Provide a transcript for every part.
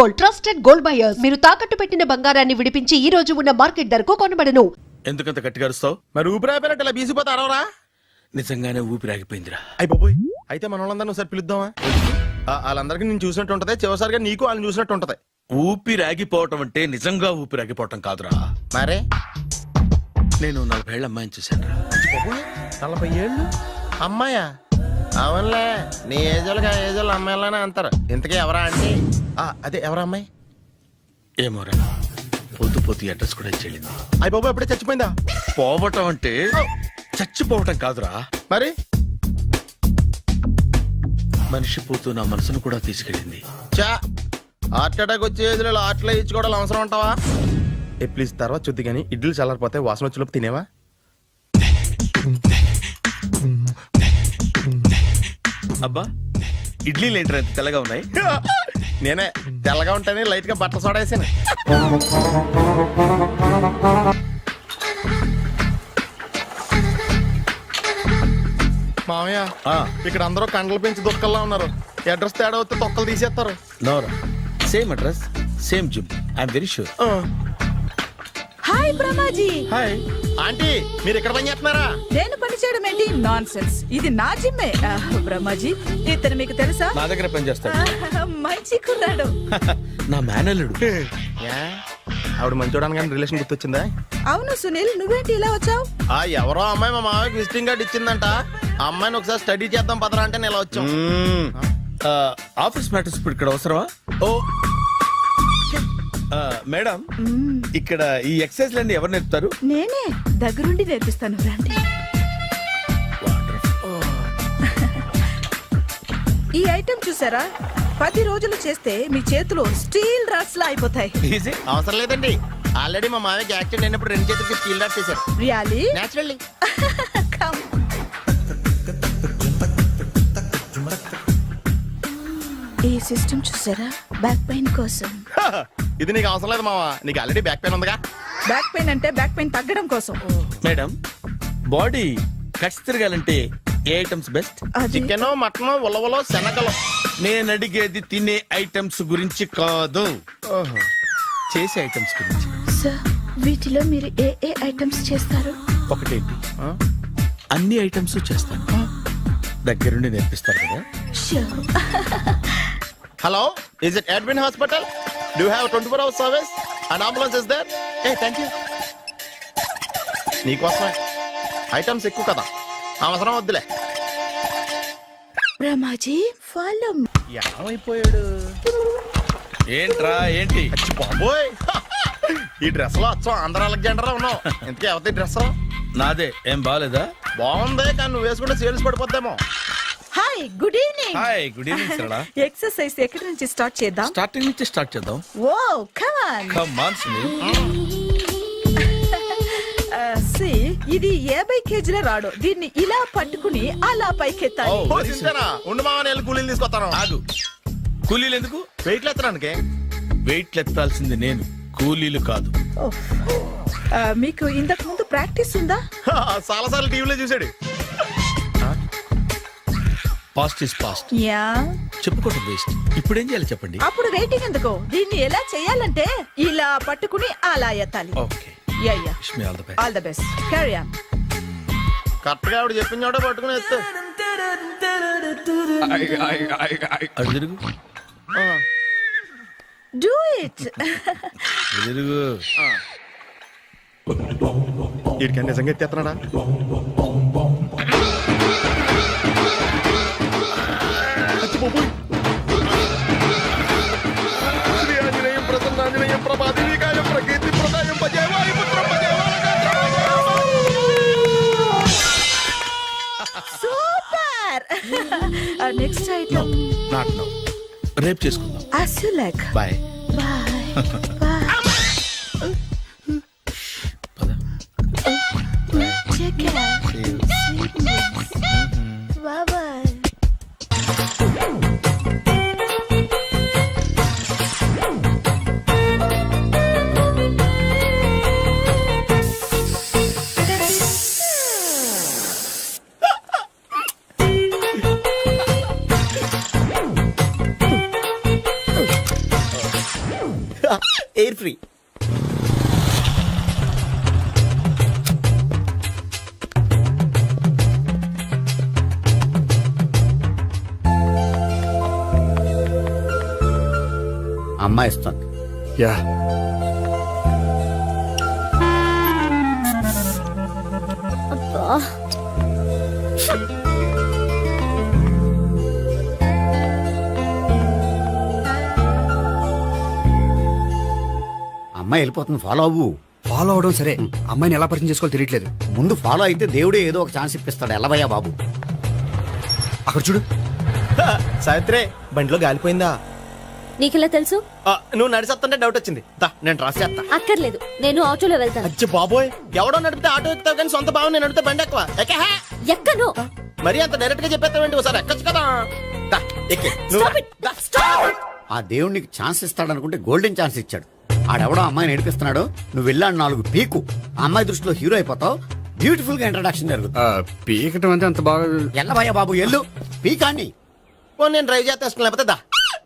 Gold, trusted gold buyers. మీరు తాకట్టు పెట్టిన బంగారాన్ని విడిపించి ఈ రోజు ఉన్న మార్కెట్ ధరకు కొనబడను. ఎందుకంత గట్టిగా అరుస్తావు? మరి ఊపిరి అయిపోయినట్టు ఇలా బీసిపోతే అరవరా? నిజంగానే ఊపిరి ఆగిపోయిందిరా. అయ్యి బాబోయ్, అయితే మన వాళ్ళందరినీ ఒకసారి పిలుద్దామా? వాళ్ళందరికీ నేను చూసినట్టు ఉంటది, చివరిసారిగా నీకు వాళ్ళని చూసినట్టు ఉంటది. ఊపిరి ఆగిపోవటం అంటే నిజంగా ఊపిరి ఆగిపోవటం కాదురా. మరే నేను 40 ఏళ్ల అమ్మాయిని చూశానురా. 40 ఏళ్ళు అమ్మాయా? అవునులే, నీ ఏజోళ్ళకి ఆ ఏజోళ్ళు అమ్మాయిలానే అంటారు. ఇంతకీ ఎవరా అంటే అదే ఎవరా అమ్మాయి? ఏమోరా, పొద్దు పొద్దు అడ్రస్ కూడా చెల్లింది. అయ్యి బాబు ఎప్పుడే చచ్చిపోయిందా? పోవటం అంటే చచ్చిపోవటం కాదురా, మరి మనిషి పోతూ నా మనసును కూడా తీసుకెళ్ళింది. చా, హార్ట్ అటాక్ వచ్చే ఏజ్లో హార్ట్లో ఇచ్చుకోవడం అవసరం ఉంటావా? ప్లీజ్ తర్వాత చూద్ది కానీ ఇడ్లీలు చల్లారిపోతే వాసన వచ్చేలోపు తినేవా? అబ్బా, ఇడ్లీలు ఏంటరా ఇంత తెల్లగా ఉన్నాయి? నేనే తెల్లగా ఉంటానే లైట్ గా బట్టలు సోడా వేసాను. మామయ్య, ఇక్కడ అందరూ కండలు పెంచి దుక్కల్లా ఉన్నారు. అడ్రస్ తేడా వస్తే తొక్కలు తీసేస్తారు. నోరా, same address, same gym. I'm very sure. Hi Brahmaji. Hi aunty, మీరు ఇక్కడ పని చేస్తున్నారా? నేను పని చేయడం ఏంటి? నాన్ సెన్స్, ఇది నా జిమ్మే. బ్రహ్మాజీ, ఇతను మీకు తెలుసా? నా దగ్గర పని చేస్తాడు. మంచి కుర్రాడు. నా మేనల్లుడు. ఆవిడ మంచి చూడడానికి రిలేషన్ గుర్తొచ్చిందా? అవును సునీల్, నువ్వేంటి ఇలా వచ్చావు? ఎవరో అమ్మాయి మా మామయ్యకి విజిటింగ్ కార్డు ఇచ్చిందంట. ఆ అమ్మాయిని ఒకసారి స్టడీ చేద్దాం పదరా అంటే నేను ఇలా వచ్చాం. ఆఫీస్ మ్యాటర్స్ ఇప్పుడు ఇక్కడ అవసరమా? ఓ మేడం, ఇక్కడ ఈ ఎక్సర్సైజ్ లన్నీ ఎవరు నేర్పుతారు? నేనే దగ్గరుండి నేర్పిస్తాను, రండి. ఈ ఐటెం చూసారా? 10 రోజులు చేస్తే మీ చేతులు స్టీల్ రాట్స్ లా అయిపోతాయి. అవసరం లేదండి, ఆల్రెడీ మా మామయ్యకి యాక్సిడెంట్ అయినప్పుడు 2 చేతులకి స్టీల్ డాట్ చేశారు. రియల్లీ? నేచురల్లీ. ఈ సిస్టమ్ చూసారా? బ్యాక్ పెయిన్ కోసం. ఇది నీకు అవసరం లేదు మావా, నీకు ఆల్రెడీ బ్యాక్ పెయిన్ ఉందిగా. బ్యాక్ పెయిన్ అంటే బ్యాక్ పెయిన్ తగ్గడం కోసం. మేడం, బాడీ కట్స్ తిరగాలంటే ఏ ఐటమ్స్ బెస్ట్? చికెన్, మటన్, ఉలవలో, శనగలు. నేను అడిగేది తినే ఐటమ్స్ గురించి కాదు, చేసే ఐటమ్స్ గురించి. సార్, వీటిలో మీరు ఏ ఏ ఐటమ్స్ చేస్తారు? ఒకటేంటి, అన్ని ఐటమ్స్ చేస్తాను. దగ్గరుండి నేర్పిస్తారు కదా. Hello, is it admin hospital? Do have 24 hours service? And ambulance is there? Thank you. నీకోసమే ఐటమ్స్ ఎక్కువ కదా, అవసరం వద్దులే. బ్రహ్మాజీ, ఫాలో. ఏమైపోయాడు? ఏంట్రా ఏంటి? బాబోయ్, ఈ డ్రెస్ లో వచ్చాం ఆంధ్ర అలెగ్జాండర్ ఉన్నావు. ఇంతకీ ఎవరి డ్రెస్? నాదే. ఏం బాగాలేదా? బాగుంది, కానీ నువ్వు వేసుకుంటే సేల్స్ పడిపోద్దేమో. Hi, good evening. Hi, good evening Sarala. Exercise ఎక్కడి నుంచి స్టార్ట్ చేద్దాం? స్టార్టింగ్ నుంచి స్టార్ట్ చేద్దాం. Oh come on. Come on Sunil. ఇది 50 కేజీల రాడు. దీన్ని ఇలా పట్టుకుని అలా పైకెత్తాలి. ఉండు మామ, నేను కూలీలు తీసుకొస్తాను. ఆగు, కూలీలు ఎందుకు? వెయిట్లు ఎత్తడానికి. వెయిట్లు ఎత్తాల్సింది నేను, కూలీలు కాదు. మీకు ఇంతకు ముందు ప్రాక్టీస్ ఉందా? చాలా సార్లు టీవీలో చూసాడు. Past is past. యా, చెప్పుకోవడం వేస్ట్. ఇప్పుడు ఏం చేయాలి చెప్పండి. అప్పుడు వెయిటింగ్ ఎందుకు? దీన్ని ఎలా చేయాలంటే ఇలా పట్టుకుని అలా ఎత్తాలి. Okay, yeah yeah, wish me all the best. All the best. Carry on. Correct గా ఆవిడ చెప్పిన చోట పట్టుకుని ఎత్తు. అటు తిరుగు, డూ ఇట్. అటు తిరుగు. వీడికి నిజంగా ఎత్తేస్తున్నాడా? Super. Next item not now, రేపు చేసుకుందాం. as you like. Bye. Bye. Bye. పద. Take care. Bye bye. Air free. అమ్మాయి ఇస్తుంది. యా అమ్మాయి వెళ్ళిపోతుంది, ఫాలో అవ్వు. ఫాలో అవడం సరే, అమ్మాయిని ఎలా పరిచయం చేసుకోవాలో తెలియట్లేదు. ముందు ఫాలో అయితే దేవుడే ఏదో ఒక ఛాన్స్ ఇప్పిస్తాడు. ఎల్లవయ్యా బాబు. అక్కడ చూడు. సావిత్రి బండిలో గాలిపోయిందా? నీకెలా తెలుసు? నువ్వు నడిచేస్తుంటే డౌట్ వచ్చింది. దా, నేను ట్రాస్ చేస్తా. అక్కర్లేదు, నేను ఆటోలో వెళ్తాను. అచ్చి బాబోయ్, ఎవడో నడిపితే ఆటో ఎక్కుతావు కానీ సొంత భావం నేను నడిపితే బండి ఎక్కువ. ఎక్కహా? ఎక్కను. మరి అంత డైరెక్ట్ గా చెప్పేస్తావేంటి? ఒకసారి ఎక్కొచ్చు కదా. దా, ఎక్కే. Stop it. Stop. ఆ దేవుడు నీకు ఛాన్స్ ఇస్తాడు అనుకుంటే గోల్డెన్ ఛాన్స్ ఇచ్చాడు. ఆడెవడో అమ్మాయిని ఏడిపిస్తున్నాడు, నువ్వు వెళ్ళాడు 4 పీకు. ఆ అమ్మాయి దృష్టిలో హీరో అయిపోతావు. బ్యూటిఫుల్ గా ఇంట్రడక్షన్ జరుగుతుంది. పీకటం అంటే అంత బాగా. ఎల్లవయ్యా బాబు, ఎల్లు పీకాన్ని. నేను డ్రైవ్ చేస్తాను, లేకపోతే దా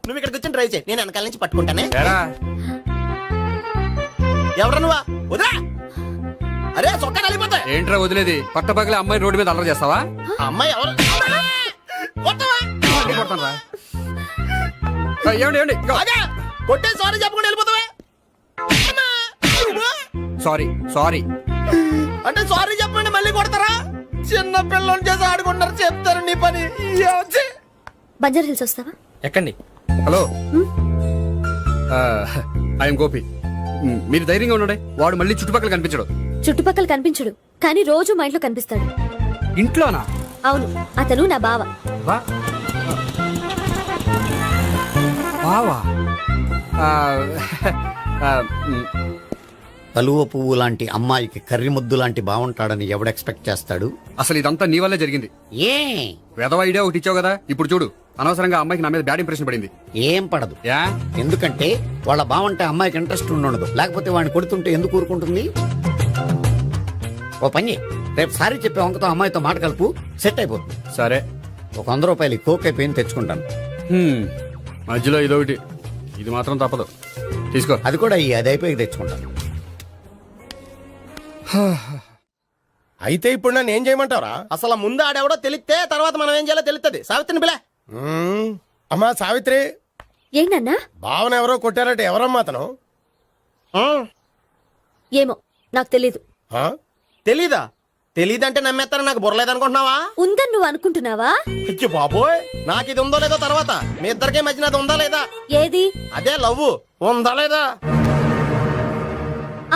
నువ్వు ఇక్కడికి వచ్చి డ్రైవ్ చేయి, నేను వెనకాల నుంచి పట్టుకుంటానే. ఎవరు నువ్వా? వదిలా. అరే చొక్కా కలిపోతా. ఏంట్రా వదిలేది? పట్ట పగలే అమ్మాయి రోడ్డు మీద అల్లరి చేస్తావా? అమ్మాయి ఎవరు? కొట్టవా? కొడతానురా. ఏమండి ఏమండి? అదే కొట్టే సారీ చెప్పకుండా వెళ్ళిపోతావా? Sorry sorry. అంటే సారీ చెప్పండి మళ్ళీ కొడతారా? చిన్న పిల్లలు చేసి ఆడుకుంటారు, చెప్తారు నీ పని. బంజారా హిల్స్ వస్తావా? ఎక్కండి. Hello, I'm Gopi. మీరు ధైర్యంగా ఉండండి. వాడు మళ్ళీ చుట్టుపక్కల కనిపించడు. చుట్టుపక్కల కనిపించడు, కానీ రోజు మా ఇంట్లో కనిపిస్తాడు. ఇంట్లోనా? అవును, అతను నా బావ. వా. బావా? కలువ పువ్వు లాంటి అమ్మాయికి కర్రి ముద్దు లాంటి బాగుంటాడని ఎవడు ఎక్స్పెక్ట్ చేస్తాడు? అసలు ఇదంతా నీ వల్లే జరిగింది. ఏ వెధవ ఐడియా ఒకటి ఇచ్చావు కదా, ఇప్పుడు చూడు. అనవసరంగా అమ్మాయికి నా మీద బ్యాడ్ ఇంప్రెషన్ పడింది. ఏం పడదు. యా? ఎందుకంటే వాళ్ళ బాగుంటే అమ్మాయికి ఇంట్రెస్ట్ ఉండదు. లేకపోతే వాడిని కొడుతుంటే ఎందుకు ఊరుకుంటుంది? ఓ పని చెయ్. రేపు సారీ చెప్పే వంకతో అమ్మాయితో మాట కలుపు, సెట్ అయిపోతుంది. సరే. ఒక 100 రూపాయలు కోక్ అయిపోయింది, తెచ్చుకుంటాను. మధ్యలో ఇదొకటి. ఇది మాత్రం తప్పదు. తీసుకో. అది కూడా అది అయిపోయి తెచ్చుకుంటాను. అయితే ఇప్పుడు నన్ను ఏం చేయమంటారా? అసలు ముందు ఆడెవడో తెలిస్తే తర్వాత మనం ఏం చేయాలో తెలుస్తుంది. సావిత్రిని పిల్ల. అమ్మా సావిత్రి. ఏంటన్నా? భావన ఎవరో కొట్టారట. ఎవరమ్మా అతను? ఏమో, నాకు తెలీదు. తెలీదా? తెలీదంటే నమ్మేస్తారని నాకు బుర్రలేదనుకుంటున్నావా? ఉందని నువ్వు అనుకుంటున్నావా? అయ్యో బాబోయ్, నాకు ఇది ఉందో లేదో తర్వాత. మీ ఇద్దరికే మధ్యన అది ఉందా లేదా? ఏది? అదే లవ్ ఉందా లేదా?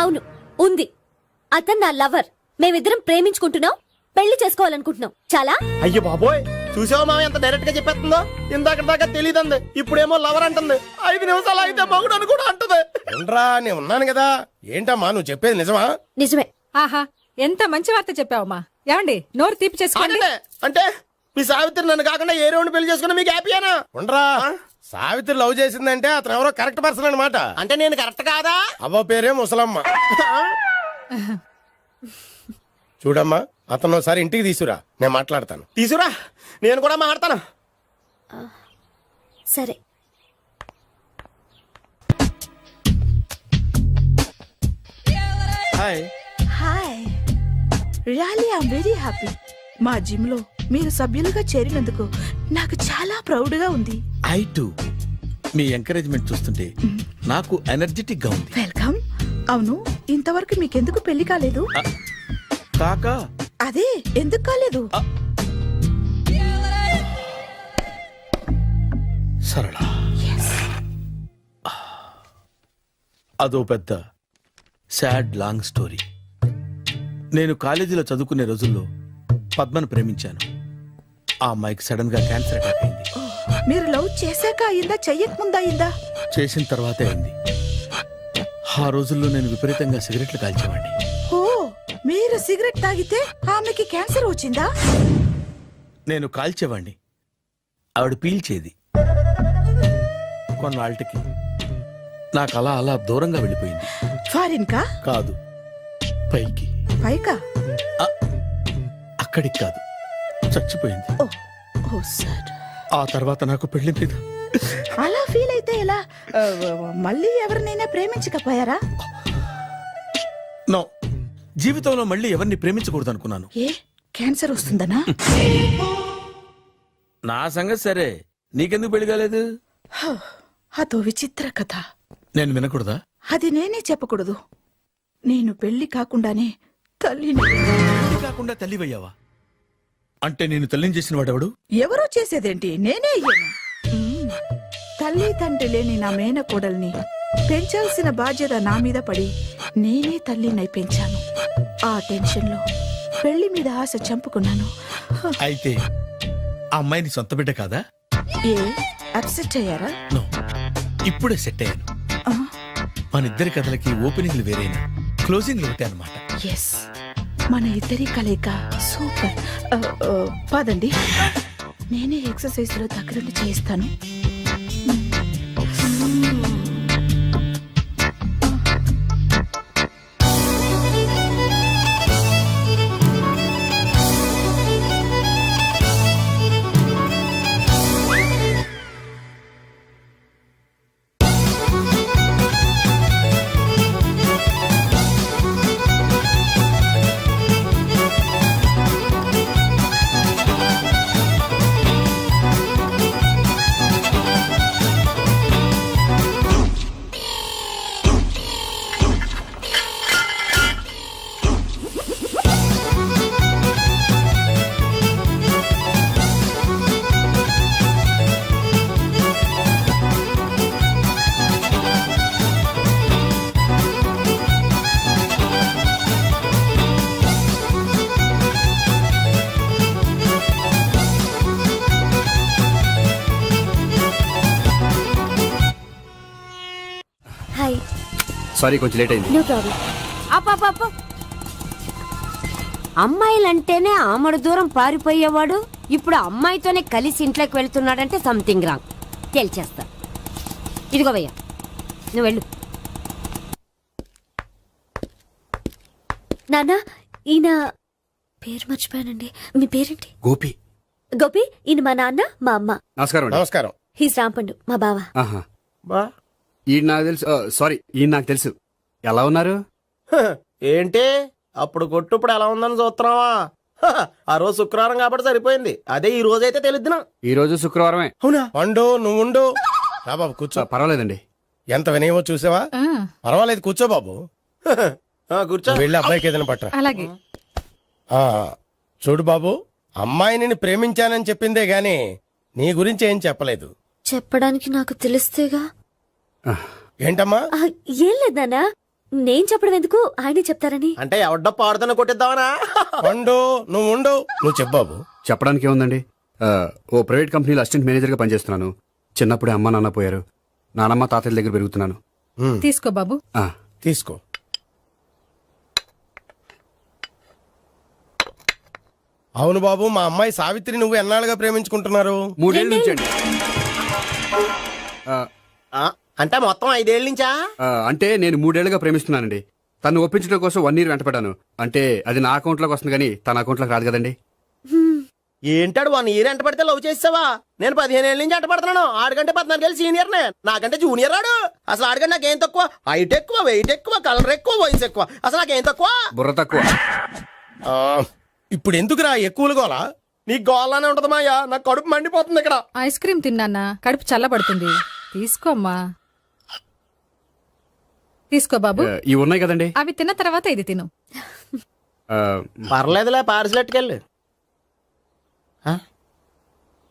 అవును, ఉంది. అతను నా లవర్. మేమిద్దరం ప్రేమించుకుంటున్నాం, పెళ్లి చేసుకోవాలనుకుంటున్నాం. చాలా. అయ్యో బాబోయ్, చూసావా మామ ఎంత డైరెక్ట్ గా చెప్పేస్తుందో? ఇందాక దాకా తెలియదండి, ఇప్పుడేమో లవర్ అంటుంది. 5 నిమిషాలు అయితే మగుడు అని కూడా అంటుంది. ఏంట్రా, నేను ఉన్నాను కదా. ఏంటమ్మా నువ్వు చెప్పేది నిజమా? నిజమే. ఆహా, ఎంత మంచి వార్త చెప్పావమ్మా. ఏమండి, నోరు తీపి చేసుకోండి. అంటే మీ సావిత్రి నన్ను కాకుండా ఏ రౌండ్ పెళ్లి చేసుకున్నా మీకు హ్యాపీయేనా? ఉండరా, సావిత్రి లవ్ చేసిందంటే అతను ఎవరో కరెక్ట్ పర్సన్ అనమాట. అంటే నేను కరెక్ట్ కాదా? అవ్వ పేరే ముసలమ్మ. చూడమ్మా, అతను ఒకసారి ఇంటికి తీసుకురా, నేను మాట్లాడతాను. తీసుకురా, నేను కూడా మాట్లాడతాను. సరే. Hi. Hi, really I'm very happy. మా జిమ్ లో మీరు సభ్యులుగా చేరినందుకు నాకు చాలా ప్రౌడ్ గా ఉంది. I to. మీ ఎంకరేజ్మెంట్ చూస్తుంటే నాకు ఎనర్జెటిక్ గా ఉంది. వెల్కమ్. అవును, ఇంతవరకు మీకెందుకు పెళ్లి కాలేదు? కాకా అదే, ఎందుకు కాలేదు? సరళ, అదో పెద్ద సాడ్ లాంగ్ స్టోరీ. నేను కాలేజీలో చదువుకునే రోజుల్లో పద్మను ప్రేమించాను. ఆ అమ్మాయికి సడన్ గా క్యాన్సర్ అటాక్ అయింది. మీరు లవ్ చేశాక అయిందా, చెయ్యక ముందా అయిందా? చేసిన తర్వాతే అయింది. ఆ రోజుల్లో నేను విపరీతంగా సిగరెట్లు కాల్చేవాడిని. ఓ, మీరు సిగరెట్ తాగితే ఆమెకి క్యాన్సర్ వచ్చిందా? నేను కాల్చేవాణ్ణి, ఆవిడ పీల్చేది. కొన్నాళ్ళకి నాకు అలా అలా దూరంగా వెళ్ళిపోయింది. ఫారిన్ కా? కాదు, పైకి. పైకా? అక్కడికి కాదు, చచ్చిపోయింది. ఓ, ఓ సార్. ఆ తర్వాత నాకు పెళ్లి మీద అలా ఫీల్ అయితే ఎలా? మళ్ళీ ఎవరినైనా ప్రేమించకపోయారా? నో, జీవితంలో మళ్ళీ ఎవరిని ప్రేమించకూడదు అనుకున్నాను. ఏ క్యాన్సర్ వస్తుందనా? నా సంగతి సరే, నీకెందుకు పెళ్లి కాలేదు? అదో విచిత్ర కథ. నేను వినకూడదా? అది నేనే చెప్పకూడదు. నేను పెళ్లి కాకుండానే తల్లిని. పెళ్లి కాకుండా తల్లివయ్యావా? అంటే నేను తల్లిని చేసిన వాడెవడు? ఎవరో చేసేదేంటి, నేనే అయ్యాను. తల్లి తండ్రి లేని నా మేనకోడల్ని పెంచాల్సిన బాధ్యత నా మీద పడి నేనే తల్లినై పెంచాను. ఆ టెన్షన్లో పెళ్లి మీద ఆశ చంపుకున్నాను. అయితే ఆ అమ్మాయిని సొంత బిడ్డ కాదా? ఏ అప్సెట్ అయ్యారా? నో, ఇప్పుడే సెట్ అయ్యాను. మన ఇద్దరి కథలకి ఓపెనింగ్లు వేరేనా, క్లోజింగ్లు ఒకటే అనమాట. ఎస్, మన ఇద్దరి కలయిక సూపర్. పదండి, నేనే ఎక్సర్సైజ్ లో దగ్గరుండి చేయిస్తాను. హాయ్. సారీ, కొంచెం లేట్ అయింది. No problem. అప్ప అమ్మాయిలంటేనే ఆమడు దూరం పారిపోయేవాడు ఇప్పుడు అమ్మాయితోనే కలిసి ఇంట్లోకి వెళ్తున్నాడంటే సంథింగ్ రాంగ్. తేల్చేస్తా. ఇదిగో భయ్యా, నువ్వు వెళ్ళు. నాన్న, ఈయన పేరు మర్చిపోయానండి. మీ పేరేంటి? గోపి. గోపి, ఈయన మా నాన్న, మా అమ్మ. నమస్కారం అండి. నమస్కారం. హీస్ రాంపండు, మా బావ. ఆహా. బా ఈయన నాకు తెలుసు. సారీ, ఈయన నాకు తెలుసు. ఎలా ఉన్నారు? ఏంటి అప్పుడు కొట్టు ఇప్పుడు ఎలా ఉందని చూస్తున్నావా? ఆ రోజు శుక్రవారం కాబట్టి సరిపోయింది. అదే ఈ రోజు అయితే తెలుద్దునా. ఈ రోజు శుక్రవారమే. అవునా? వండు, నువ్వు ఉండు. రా బాబు కూర్చో. పర్వాలేదండి. ఎంత వినయమో చూసావా? పర్వాలేదు, కూర్చో బాబు. కూర్చో. వెళ్ళి అబ్బాయికి ఏదైనా పట్టరా. అలాగే. చూడు బాబు, అమ్మాయిని నేను ప్రేమించానని చెప్పిందే గాని నీ గురించి ఏం చెప్పలేదు. చెప్పడానికి నాకు తెలిస్తేగా. ఏంటమ్మా? ఏం లేదు నాన్న, నేను చెప్పడం ఎందుకు, ఆయనే చెప్తారని. అంటే ఎవడ్డో పాడుతున్నా కొట్టిద్దామనా? వండు, నువ్వు ఉండు. నువ్వు చెప్పు బాబు. చెప్పడానికి ఏముందండి, ఓ ప్రైవేట్ కంపెనీలో అసిస్టెంట్ మేనేజర్గా పనిచేస్తున్నాను. చిన్నప్పుడే అమ్మ నాన్న పోయారు. నానమ్మ తాతయ్య దగ్గర పెరుగుతున్నాను. తీసుకో బాబు. ఆ, తీసుకో. అవును బాబు, మా అమ్మాయి సావిత్రి నువ్వు ఎన్నాళ్ళుగా ప్రేమించుకుంటున్నారు? 3 ఏళ్ళ నుంచి అండి. అంటే మొత్తం 5 ఏళ్ళ నుంచా? అంటే నేను 3 ఏళ్ళుగా ప్రేమిస్తున్నానండి. తను ఒప్పించడం కోసం 1 year వెంటపడ్డాను. అంటే అది నా అకౌంట్లోకి వస్తుంది కానీ తన అకౌంట్లోకి రాదు కదండి. ఏంటాడు 1 year ఎంట పడితే లవ్ చేసావా? నేను 15 ఏళ్ళ నుంచి ఎంట పడుతున్నాను. ఆడికంటే 14 ఏళ్ళు సీనియర్ నే, నాకంటే జూనియర్ రాడు. అసలు ఆడికంటే నాకేం తక్కువ? హైట్ ఎక్కువ, వెయిట్ ఎక్కువ, కలర్ ఎక్కువ, వయసు ఎక్కువ. అసలు నాకేం తక్కువ? బుర్ర తక్కువ. ఇప్పుడు ఎందుకురా ఎక్కువలు గోలా? నీకు గోలానే ఉంటది మాయా. నాకు కడుపు మండిపోతుంది ఇక్కడ. ఐస్ క్రీమ్ తిన్నానా, కడుపు చల్లబడుతుంది. తీసుకోమ్మా. తీసుకో బాబు. ఇవి ఉన్నాయి కదండి. అవి తిన్న తర్వాత ఇది తిను. పర్లేదులే, పార్సిలెట్కెళ్ళి.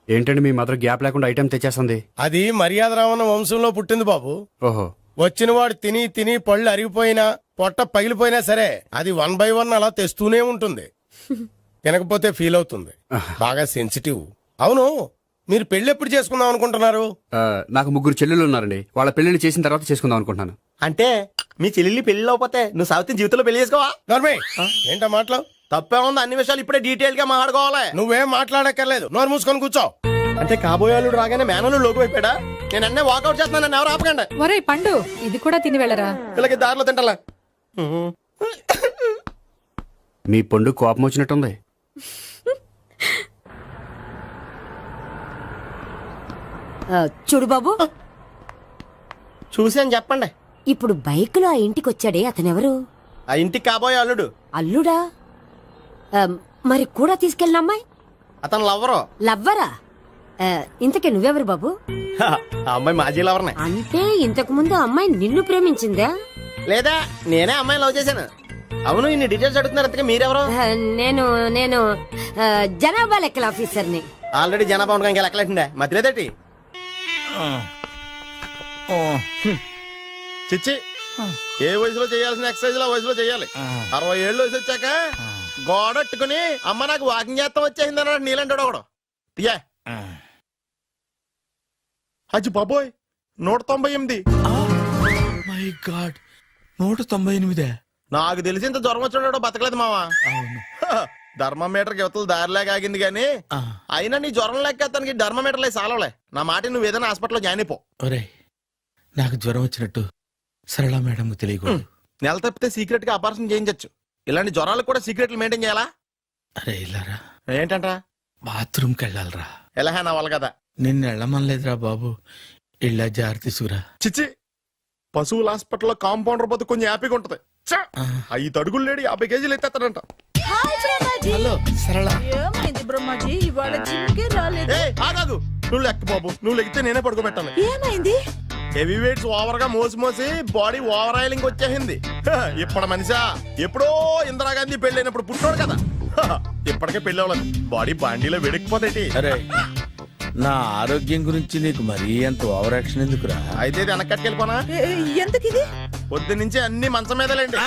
ఏంటండి మీ మదర్ గ్యాప్ లేకుండా ఐటెం తెచ్చేస్తుంది? అది మర్యాద రావణ వంశంలో పుట్టింది బాబు. ఓహో. వచ్చిన వాడు తిని తిని పళ్ళు అరిగిపోయినా, పొట్ట పగిలిపోయినా సరే అది 1 by 1 అలా తెస్తూనే ఉంటుంది. తినకపోతే ఫీల్ అవుతుంది. బాగా సెన్సిటివ్. అవును, మీరు పెళ్లి ఎప్పుడు చేసుకుందాం అనుకుంటున్నారు? నాకు 3 చెల్లెలు ఉన్నారండి. వాళ్ళ పెళ్లిని చేసిన తర్వాత చేసుకుందాం అనుకుంటున్నాను. అంటే మీ చెల్లెల్ని పెళ్లి లేకపోతే నువ్వు సావిత్రి జీవితంలో పెళ్లి చేసుకోవా? ఏంటో మాటలు తప్పే ఉంది. అన్ని విషయాలు ఇప్పుడే డీటెయిల్ గా మాట్లాడుకోవాలి. నువ్వేం మాట్లాడక్కర్లేదు, నోరు మూసుకొని కూర్చో. అంటే కాబోయేవాళ్ళు రాగానే మేనలు లోకి అయిపోయాడా? నేను అన్నీ వాకౌట్ చేస్తున్నాను, నన్ను ఎవరు ఆపకండి. ఒరేయ్ పండు, ఇది కూడా తిని వెళ్ళరా. వీళ్ళకి దారిలో తింటాలా? మీ పండు కోపం వచ్చినట్టుంది. చూడు బాబు, చూసి అని చెప్పండి. ఇప్పుడు బైక్లో ఆ ఇంటికి వచ్చాడే అతనెవరు? ఆ ఇంటికి కాబోయే అల్లుడు. అల్లుడా? మరి కూడా తీసుకెళ్ళిన అమ్మాయి అతను లవ్వరు. లవ్వరా? ఇంతకీ నువ్వెవరు బాబు? ఆ అమ్మాయి మాజీ లవర్నే. అంటే ఇంతకు ముందు అమ్మాయి నిన్ను ప్రేమించిందా? లేదా నేనే అమ్మాయిని లవ్ చేశాను. అవును, ఇన్ని డీటెయిల్స్ అడుగుతున్నారు. ఇంతకీ మీరెవరు? నేను నేను జనాభా లెక్కల ఆఫీసర్ని. ఆల్రెడీ జనాభా ఉండగా ఇంకా లెక్కలేటండే మధ్యలేదేటి. చిచ్చి, ఏ వయసులో చేయాల్సిన ఎక్సర్సైజ్ ఆ వయసులో చేయాలి. 60 ఏళ్ళు వయసు వచ్చాక గోడట్టుకుని అమ్మ నాకు వాకింగ్ చేస్తాం వచ్చేసింది అన్నాడు నీలంటాడు ఒకడు. యా అజ్జి బాబోయ్, 198. My God, 198. నాకు తెలిసి ఇంత జ్వరం వచ్చాడో బతకలేదు మావా. అవును. ధర్మమీటర్ యువతలు దారిలాగా ఆగింది గాని అయినా నీ జ్వరం లెక్క అతనికి ధర్మమీటర్లే సాలవలే. నా మాట నువ్వు ఏదైనా హాస్పిటల్లో జాయిన్ అయిపో. ఒరే, నాకు జ్వరం వచ్చినట్టు సరళ మేడం తెలియకూడదు. నెల తప్పితే సీక్రెట్ గా ఆపరేషన్ చేయించచ్చు. ఇలాంటి జ్వరాలకు కూడా సీక్రెట్లు మెయింటైన్ చేయాలా? అరే ఇల్లారా, ఏంటంటరా? బాత్రూమ్కి వెళ్ళాలరా. ఎలాహే నా వాళ్ళ కదా. నిన్ను వెళ్ళమనలేదురా బాబు, ఇళ్ళ జారి తీసుకురా. చిచ్చి, పశువుల హాస్పిటల్లో కాంపౌండర్ బతు కొంచెం హ్యాపీగా ఉంటది. 5 అడుగులు లేడి 50 కేజీలు ఎత్తేస్తాడంట. హలో సరళ. ఏమైంది బ్రహ్మాజీ, ఇవాళ జిమ్కే రాలేదు? ఏ ఆగాగు, నువ్వు లెక్క బాబు. నువ్వు లెక్కితే నేనే పడుకోబెట్టాలి. ఏమైంది? హెవీ వెయిట్స్ ఓవర్ గా మోసి మోసి బాడీ ఓవర్ ఆయిలింగ్ వచ్చేసింది. ఇప్పుడు మనిషా ఎప్పుడో ఇందిరాగాంధీ పెళ్ళైనప్పుడు పుట్టాడు కదా. ఇప్పటికే పెళ్ళి అవ్వలేదు, బాడీ బాండీలో వెడికిపోతాయి. అరే, నా ఆరోగ్యం గురించి నీకు మరీ అంత ఓవర్ యాక్షన్ ఎందుకురా? అయితే ఇది వెనకట్టుకెళ్ళిపోనా? ఎందుకు ఇది? పొద్దు నుంచి అన్ని మంచం మీదలేండి.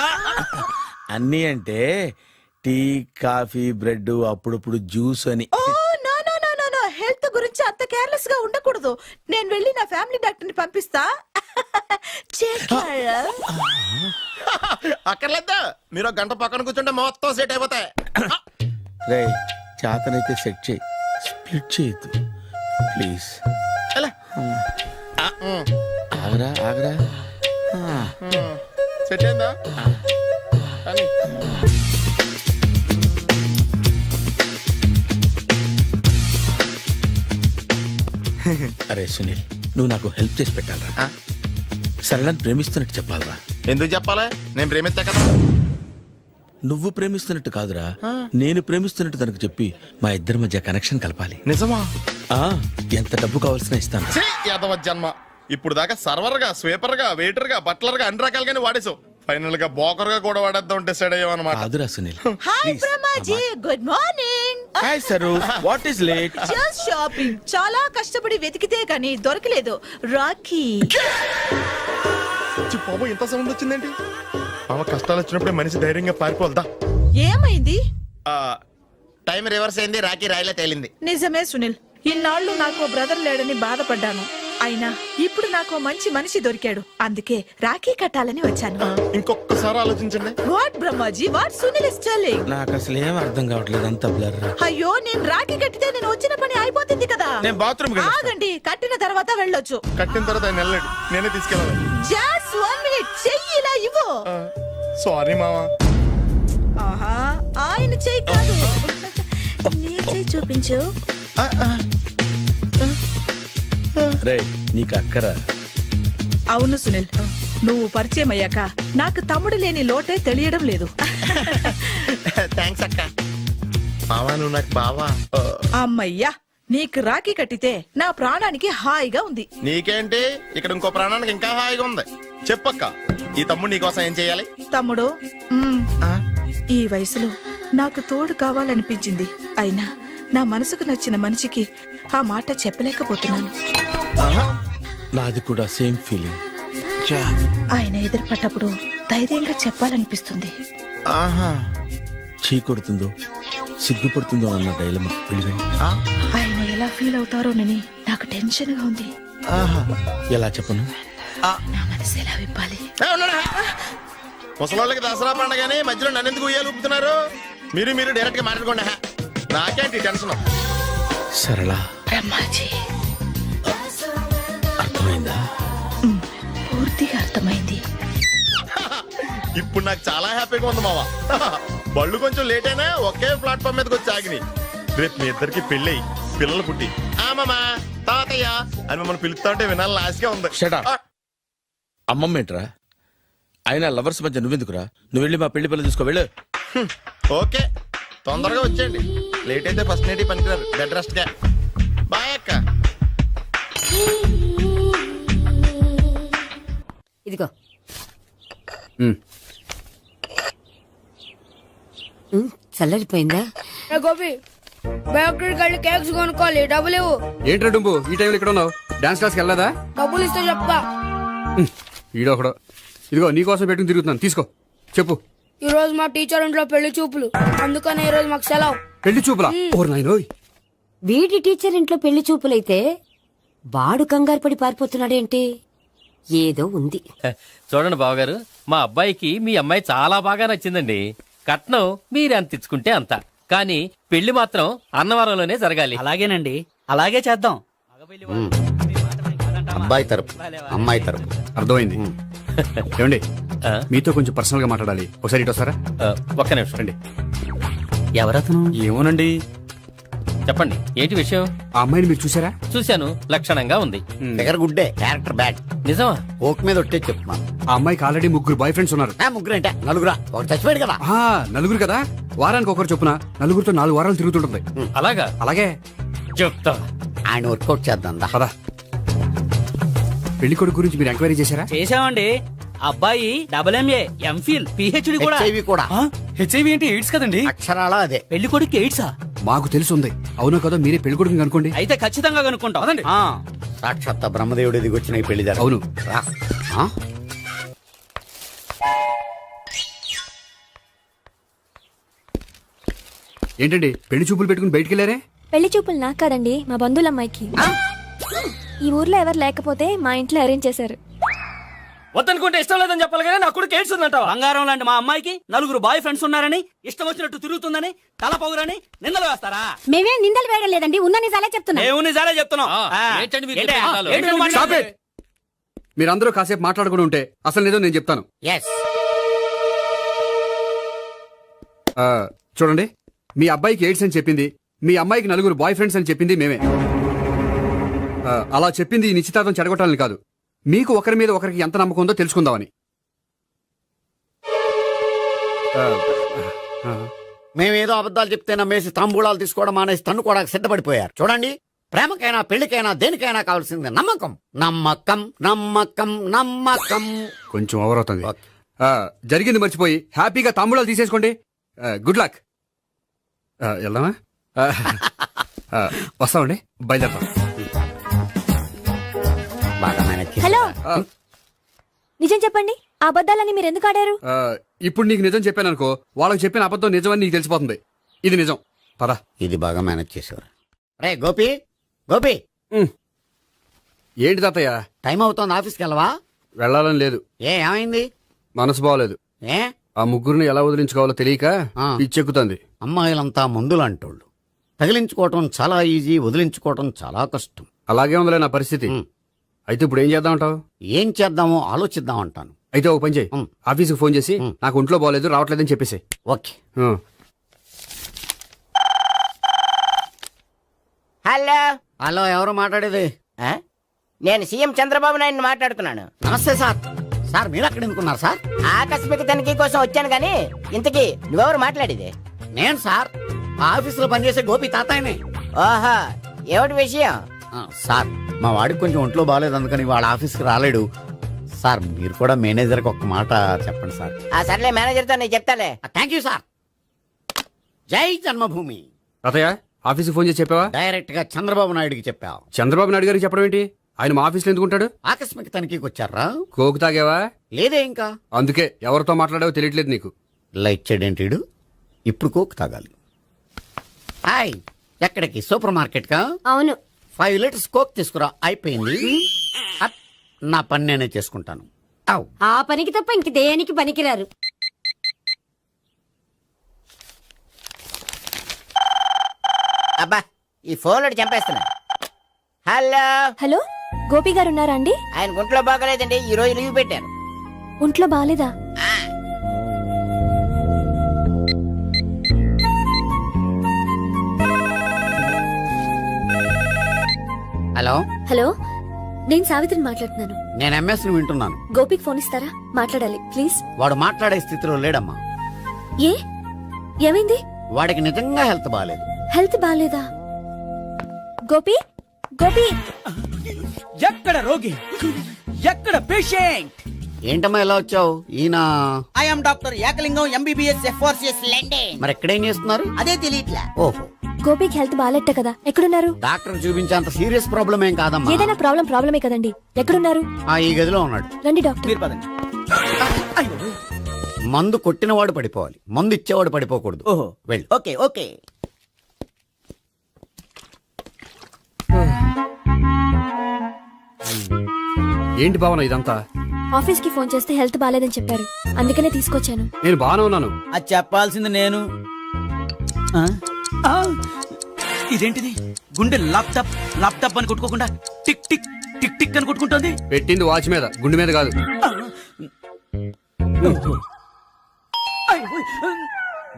అన్నీ అంటే టీ, కాఫీ, బ్రెడ్, అప్పుడప్పుడు జ్యూస్ అని. Oh no no no no no, health గురించి అంత కేర్లెస్ గా ఉండకూడదు. నేను వెళ్ళి నా ఫ్యామిలీ డాక్టర్ ని పంపిస్తా. చేస్తారా? అక్కర్లేదు, మీరు ఒక గంట పక్కన కూర్చుంటే మొత్తం సెట్ అయిపోతాయి. రే, చేతనైతే సెట్ చేయి, స్ప్లిట్ చేయొద్దు ప్లీజ్. ఎలా? ఆగరా ఆగరా. సెట్ అయిందా? కానీ అరే సునీల్, నువ్వు నాకు హెల్ప్ చేసి పెట్టాలరా. సరళని ప్రేమిస్తున్నట్టు చెప్పాలరా. ఎందుకు చెప్పాలి? నేను ప్రేమిస్తా కదా. నువ్వు ప్రేమిస్తున్నట్టు కాదురా, నేను ప్రేమిస్తున్నట్టు తనకు చెప్పి మా ఇద్దరి మధ్య కనెక్షన్ కలపాలి. నిజమా? ఎంత డబ్బు కావాల్సిన ఇస్తాను. యాదవ జన్మ. ఇప్పుడు దాకా సర్వర్ గా, స్వీపర్ గా, వెయిటర్ గా, బట్లర్ గా అన్ని రకాలుగానే వాడేసావు. ఫైనల్ గా బోకర్ గా కూడా వాడేద్దాం డిసైడ్ అయ్యావు అనమాట. కాదురా Sunil. Hi Brahmaji, good morning. Hi sir, what is late? Just shopping. చాలా కష్టపడి వెతికితే కానీ దొరకలేదు. రాఖీ. బాబు, ఇంత సౌండ్ వచ్చిందేంటి? మామ కష్టాలు వచ్చినప్పుడే మనిషి ధైర్యంగా పారిపోల్దా. ఏమైంది? టైం రివర్స్ అయింది, రాఖీ రాయిలా తేలింది. నిజమే సునీల్, ఇన్నాళ్ళు నాకు బ్రదర్ లేడని బాధపడ్డాను. అయినా ఇప్పుడు నాకు మంచి మనిషి దొరికాడు. అందుకే రాఖీ కట్టాలని వచ్చాను. ఇంకొకసారి ఆలోచించండి. What Brahmaji, what Sunil is telling? నాకు అసలు ఏం అర్థం కావట్లేదు, అంత బ్లర్. అయ్యో, నేను రాఖీ కట్టితే నేను వచ్చిన పని అయిపోతుంది కదా. నేను బాత్రూమ్ ఆగండి, కట్టిన తర్వాత వెళ్ళొచ్చు. కట్టిన తర్వాత ఆయన వెళ్ళండి, నేనే తీసుకెళ్ళాలి. జస్ట్ 1 మినిట్, చెయ్యి ఇలా ఇవ్వు. సారీ మామా. ఆహా, ఆయన చెయ్యి కాదు, నీ చెయ్యి చూపించు. రే, నీకు అక్కరా? అవును సునీల్, నువ్వు పరిచయం అయ్యాక నాకు తమ్ముడు లేని లోటే తెలియడం లేదు. థ్యాంక్స్ అక్క. మామా, నువ్వు నాకు బావా. అమ్మయ్యా, నీకు రాఖీ కట్టితే నా ప్రాణానికి హాయిగా ఉంది. నీకేంటి, ఇక్కడ ఇంకో ప్రాణానికి ఇంకా హాయిగా ఉంది. చెప్పక్క, ఈ తమ్ముడు నీకోసం ఏం చేయాలి? తమ్ముడు, ఈ వయసులో నాకు తోడు కావాలనిపించింది. అయినా నా మనసుకు నచ్చిన మనిషికి ఆ మాట చెప్పలేకపోతున్నాను. నాది కూడా సేమ్ ఫీలింగ్. ఆయన ఎదురుపడ్డప్పుడు ధైర్యంగా చెప్పాలనిపిస్తుంది. చీ కొడుతుందో సిగ్గుపడుతుందో అన్న డైలమా వెళ్ళిపోయింది. ఆయన ఎలా ఫీల్ అవుతారోనని నాకు టెన్షన్ గా ఉంది. ఎలా చెప్పను? నా మనసు ఎలా విప్పాలి? ముసలోళ్ళకి దసరా పండగని మధ్యలో నన్ను ఎందుకు ఉయ్యాలు ఊపుతున్నారు? మీరు డైరెక్ట్ గా మాట్లాడుకోండి. నాకేంటి టెన్షన్? సరళ, బ్రహ్మాజీ, అర్థమైందా? పూర్తిగా అర్థమైంది. ఇప్పుడు నాకు చాలా హ్యాపీగా ఉంది మావా. బళ్ళు కొంచెం లేట్ అయినా ఒకే ప్లాట్ఫామ్ మీదకి వచ్చి ఆగినాయి. రేపు మీ ఇద్దరికి పెళ్ళి పిల్లలు పుట్టి మామా తాత తాతయ్య అని మమ్మల్ని పిలుస్తా ఉంటే వినాలి లాస్ట్గా ఉంది. Shut up. అమ్మమ్మ ఏంట్రా? అయినా లవర్స్ మధ్య నువ్వెందుకురా? నువ్వు వెళ్ళి మా పెళ్లి పిల్లలు తీసుకో వెళ్ళు. ఓకే, తొందరగా వచ్చేయండి. లేట్ అయితే ఫస్ట్ నైట్ పనికిరారు. బెడ్ రెస్ట్ గా. బాయ్ అక్క. ఇదిగో చల్లరిపోయిందా? గోపి బేకరీకి వెళ్ళి కేక్స్ కొనుక్కోవాలి, డబ్బులు ఇవ్వు. ఏంట్రా డుంబు ఈ టైంలో ఇక్కడ ఉన్నావు? డాన్స్ క్లాస్కి వెళ్ళదా? డబ్బులు ఇస్తే చెప్తా. ఈడొకడు. ఇదిగో నీకోసం పెట్టుకుని తిరుగుతున్నాను, తీసుకో. చెప్పు. ఈ రోజు మా టీచర్ ఇంట్లో పెళ్లి చూపులు, అందుకనే ఈ రోజు మాకు సెలవు. పెళ్లి చూపులా? ఓర్ నాయనోయ్. వీడి టీచర్ ఇంట్లో పెళ్లి చూపులైతే వాడు కంగారు పడి పారిపోతున్నాడేంటి? ఏదో ఉంది. చూడండి బావగారు, మా అబ్బాయికి మీ అమ్మాయి చాలా బాగా నచ్చిందండి. కట్నం మీరు ఎంత ఇచ్చుకుంటే అంత, కానీ పెళ్లి మాత్రం అన్నవరంలోనే జరగాలి. అలాగేనండి, అలాగే చేద్దాం. అబ్బాయి తరపు అమ్మాయి తరపు. అర్థమైంది. ఏమండి ఆ? మీతో కొంచెం పర్సనల్ గా మాట్లాడాలి, ఒకసారి ఇటు వస్తారా? ఒక్క నిమిషం రండి. ఎవరతను? ఏమోనండి. చెప్పండి, ఏంటి విషయం? ఆ అమ్మాయిని మీరు చూసారా? చూశాను, లక్షణంగా ఉంది. ఫిగర్ గుడ్డే, క్యారెక్టర్ బ్యాడ్. నిజమా? ఓక్ మీద ఒట్టే చెప్తున్నాను. ఆ అమ్మాయికి ఆల్రెడీ 3 బాయ్ ఫ్రెండ్స్ ఉన్నారు. ముగ్గురంటే నలుగురా, ఒకటి చచ్చిపోయాడు కదా. ఆ, నలుగురు కదా, వారానికి ఒకరు చొప్పున నలుగురితో 4 వారాలు తిరుగుతుంటుంది. అలాగా? అలాగే. చెప్తా. ఆయన వర్కౌట్ చేద్దాం దా. పదా. పెళ్లి కొడుకు గురించి మీరు ఎంక్వైరీ చేశారా? చేశామండి. అబ్బాయి MA, MPhil, PhD కూడా. HIV కూడా. హెచ్ఐవి ఏంటి? ఎయిడ్స్ కదండి. అక్షరాలా అదే. పెళ్లి కొడుకు ఎయిడ్సా? మాకు తెలుసుంది. అవునో కదా, మీరే పెళ్లి కొడుకుని అనుకోండి. అయితే ఖచ్చితంగా కనుక్కుంటాం. అదండి. సాక్షాత్ బ్రహ్మదేవుడి దిగి వచ్చిన ఈ పెళ్లి జరగదు. అవును. రా. ఆ? ఏంటండి పెళ్లి చూపులు పెట్టుకుని బయటికి వెళ్ళారే? పెళ్లి చూపులు నాకు కాదండి, మా బంధువుల అమ్మాయికి. ఈ ఊర్లో ఎవరు లేకపోతే మా ఇంట్లో అరేంజ్ చేశారు. వద్దనుకుంటే ఇష్టం లేదని చెప్పాలి కానీ నా కొడుకు ఎయిడ్స్ ఉందంటావా? బంగారం లాంటి మా అమ్మాయికి 4 బాయ్ ఫ్రెండ్స్ ఉన్నారని, ఇష్టం వచ్చినట్టు తిరుగుతుందని, తల పౌరని నిందలు వేస్తారా? మేమేం నిందలు వేయడం లేదండి, ఉన్న నిజాలే చెప్తున్నా. మేము నిజాలే చెప్తున్నాం. ఏంటండి మీరు ఏంటి? చెప్పే నిజాలు? ఏంటి నువ్వు Stop మాట్లాడేది? it. మీరందరూ కాసేపు మాట్లాడుకుని ఉంటే అసలు నిజం నేను చెప్తాను. Yes. ఆ, చూడండి, మీ అబ్బాయికి ఎయిడ్స్ అని చెప్పింది, మీ అమ్మాయికి 4 బాయ్ ఫ్రెండ్స్ అని చెప్పింది మేమే. అలా చెప్పింది ఈ నిశ్చితార్థం చెడగొట్టాలని కాదు, మీకు ఒకరి మీద ఒకరికి ఎంత నమ్మకం ఉందో తెలుసుకుందామని. మేమేదో అబద్ధాలు చెప్తే నమ్మేసి తాంబూలాలు తీసుకోవడం మానేసి తన్నుకోవడానికి సిద్ధపడిపోయారు. చూడండి, ప్రేమకైనా పెళ్లికైనా దేనికైనా కావాల్సింది నమ్మకం. నమ్మకం నమ్మకం నమ్మకం. కొంచెం ఓవర్ అవుతుంది. ఓకే. జరిగింది మర్చిపోయి హ్యాపీగా తాంబూలాలు తీసేసుకోండి. Good luck. వెళ్దామా? వస్తామండి, బయలుదేరతాం. బాగా మేనేజ్ చేశారు. హలో, ఆ, నిజం చెప్పండి, ఆ అబద్ధాలని మీరు ఎందుకు ఆడారు? ఇప్పుడు నీకు నిజం చెప్పాను అనుకో, వాళ్ళకి చెప్పిన అబద్ధం నిజమని నీకు తెలిసిపోతుంది. ఇది నిజం. పద. ఇది బాగా మేనేజ్ చేసేవారు. రే గోపి, గోపి, ఏంటి తాతయ్య? టైం అవుతోంది, ఆఫీస్కి వెళ్ళవా? వెళ్ళాలని లేదు, ఏమైంది? మనసు బాగోలేదు. ఏ ఆ ముగ్గురిని ఎలా వదిలించుకోవాలో తెలియక ఆ. పిచ్చెక్కుతుంది. అమ్మాయిలంతా మందులాంటోళ్ళు. తగిలించుకోవటం చాలా ఈజీ, వదిలించుకోవటం చాలా కష్టం. అలాగే ఉందిలే నా పరిస్థితి. అయితే ఇప్పుడు ఏం చేద్దామంటావు? ఏం చేద్దామో ఆలోచిద్దాం అంటాను. అయితే ఒక పని చేయి, ఆఫీస్కి ఫోన్ చేసి నాకు ఒంట్లో బాగోలేదు రావట్లేదని చెప్పేసి. ఓకే. హలో, హలో, ఎవరు మాట్లాడేది? నేను సీఎం చంద్రబాబు నాయుడు మాట్లాడుతున్నాను. నమస్తే సార్. సార్ మీరు అక్కడ ఎందుకున్నారు సార్? ఆకస్మిక తనిఖీ కోసం వచ్చాను గానీ ఇంతకీ నువ్వెవరు మాట్లాడేది? నేను సార్, ఆ ఆఫీసులో పనిచేసే గోపి తాతాయనే. ఓహో, ఏమిటి విషయం? సార్, మా వాడికి కొంచెం ఒంట్లో బాగాలేదు, అందుకని వాళ్ళ ఆఫీస్కి రాలేడు. సార్, మీరు కూడా మేనేజర్కి ఒక మాట చెప్పండి సార్. ఆ సర్లే, మేనేజర్తో నేను చెప్తాలే. Thank you sir. జై జన్మభూమి. తాతయ్య, ఆఫీస్కి ఫోన్ చేసి చెప్పావా? డైరెక్ట్ గా చంద్రబాబు నాయుడుకి చెప్పావు. చంద్రబాబు నాయుడు గారికి చెప్పడం ఏంటి? ఆయన మా ఆఫీస్లో ఎందుకుంటాడు? ఆకస్మిక తనిఖీకి వచ్చారా? కోకు తాగావా? లేదే ఇంకా. అందుకే ఎవరితో మాట్లాడావో తెలియట్లేదు నీకు. లైట్ చేయడేంటిడు? ఇప్పుడు కోక్ తాగాలి. హాయ్, ఎక్కడికి? సూపర్ మార్కెట్ కా? అవును. 5 లీటర్స్ కోక్ తీసుకురా. అయిపోయింది. అప్, నా పని నేనే చేసుకుంటాను. ఔ. ఆ పనికి తప్ప ఇంక దేనికి పనికిరారు. అబ్బా, ఈ ఫోన్ లో చంపేస్తున్నా. హలో హలో, గోపి గారు ఉన్నారా అండి? ఆయన గుంట్లో బాగలేదండి, ఈ రోజు లీవ్ పెట్టారు. ఒంట్లో బాగాలేదా? హలో. హలో, నేను సావిత్రిని మాట్లాడుతున్నాను. నేను ఎంఎస్ ని వింటున్నాను. గోపికి ఫోన్ ఇస్తారా? మాట్లాడాలి ప్లీజ్. వాడు మాట్లాడే స్థితిలో లేడమ్మా. ఏ ఏమైంది? వాడికి నిజంగా హెల్త్ బాగాలేదు. హెల్త్ బాగాలేదా? గోపి, గోపి, ఎక్కడ రోగి, ఎక్కడ పేషెంట్? ఏంటమ్మా ఎలా వచ్చావు? ఈయన I'm doctor Ekalingam MBBS FRCS London. మరి ఎక్కడేం చేస్తున్నారు? అదే తెలియట్లా. ఓహో, గోపికి హెల్త్ బాగాలెట్ట కదా, ఎక్కడున్నారు? డాక్టర్ చూపించేంత సీరియస్ ప్రాబ్లం ఏం కాదమ్మా. ఏదైనా ప్రాబ్లమే కదండి. ఎక్కడున్నారు? ఈ గదిలో ఉన్నాడు. రండి డాక్టర్. మీరు పదండి. మందు కొట్టినవాడు పడిపోవాలి, మందు ఇచ్చేవాడు పడిపోకూడదు. ఓహో, వెళ్ళు. Okay okay. ఏంటి భావన ఇదంతా? ఆఫీస్ కి ఫోన్ చేస్తే హెల్త్ బాగాలేదని చెప్పారు, అందుకనే తీసుకొచ్చాను. నేను బాగానే ఉన్నాను. అది చెప్పాల్సింది నేను. ఆ? ఆ! ఇదేంటిది? గుండె ల్యాప్టాప్ ల్యాప్టాప్ అని కొట్టుకోకుండా టిక్ టిక్ టిక్ టిక్ అని కొట్టుకుంటోంది. పెట్టింది వాచ్ మీద, గుండె మీద కాదు.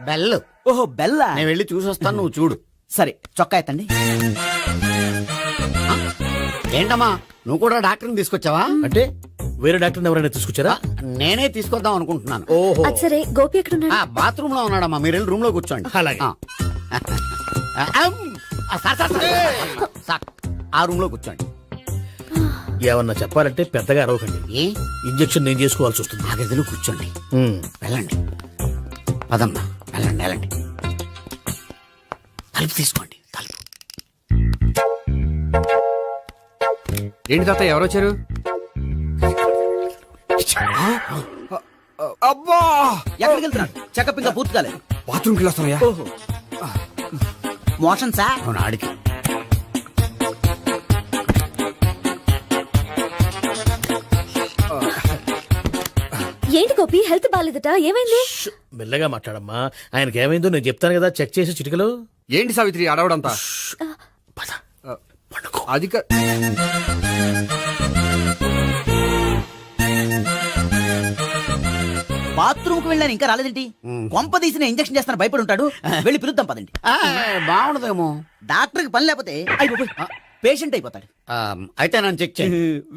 బెల్. ఓహో, బెల్లా. నేను వెళ్ళి చూసొస్తాను, నువ్వు చూడు. సరే, చొక్కా ఎత్తండి. ఏంటమ్మా, నువ్వు కూడా డాక్టర్ని తీసుకొచ్చావా? అంటే వేరే డాక్టర్ ఎవరైనా తీసుకొచ్చారా? నేనే తీసుకొద్దాం అనుకుంటున్నాను. ఓహో, అది సరే, గోపి ఎక్కడున్నాడు? బాత్రూమ్ లో ఉన్నాడమ్మా, మీరు వెళ్ళి రూమ్ లో కూర్చోండి. అలాగే. సార్, ఆ రూమ్ లో కూర్చోండి. ఏమన్నా చెప్పాలంటే పెద్దగా అరవకండి. ఏ ఇంజెక్షన్ నేను చేసుకోవాల్సి వస్తుంది. ఆ గదిలో కూర్చోండి. వెళ్ళండి, పదమ్మా, వెళ్ళండి వెళ్ళండి. తలుపు తీసుకోండి, తలుపు. ఏంటి తాత, ఎవరు వచ్చారు? అబ్బా, ఎక్కడికి వెళ్తున్నారు? చెకప్ ఇంకా పూర్తి కాలేదు. బాత్రూమ్కి వెళ్ళొస్తానయ్యా. ఓహో, మోషన్ సార్. అవును, ఆడికి. ఏంటి గోపి, హెల్త్ బాగాలేదట, ఏమైంది? మెల్లగా మాట్లాడమ్మా. ఆయనకి ఏమైందో నేను చెప్తాను కదా, చెక్ చేసి చిటికలు. ఏంటి సావిత్రి అడవడంతా? అది బాత్రూమ్ కు వెళ్ళాను, ఇంకా రాలేదేంటి? కొంప తీసిన ఇంజక్షన్ చేస్తాను భయపడి ఉంటాడు. వెళ్ళి పిలుద్దాం పదండి. బాగుండదేమో. డాక్టర్ కి పని లేకపోతే పేషెంట్ అయిపోతాడు. అయితే నన్ను చెక్ చేయి.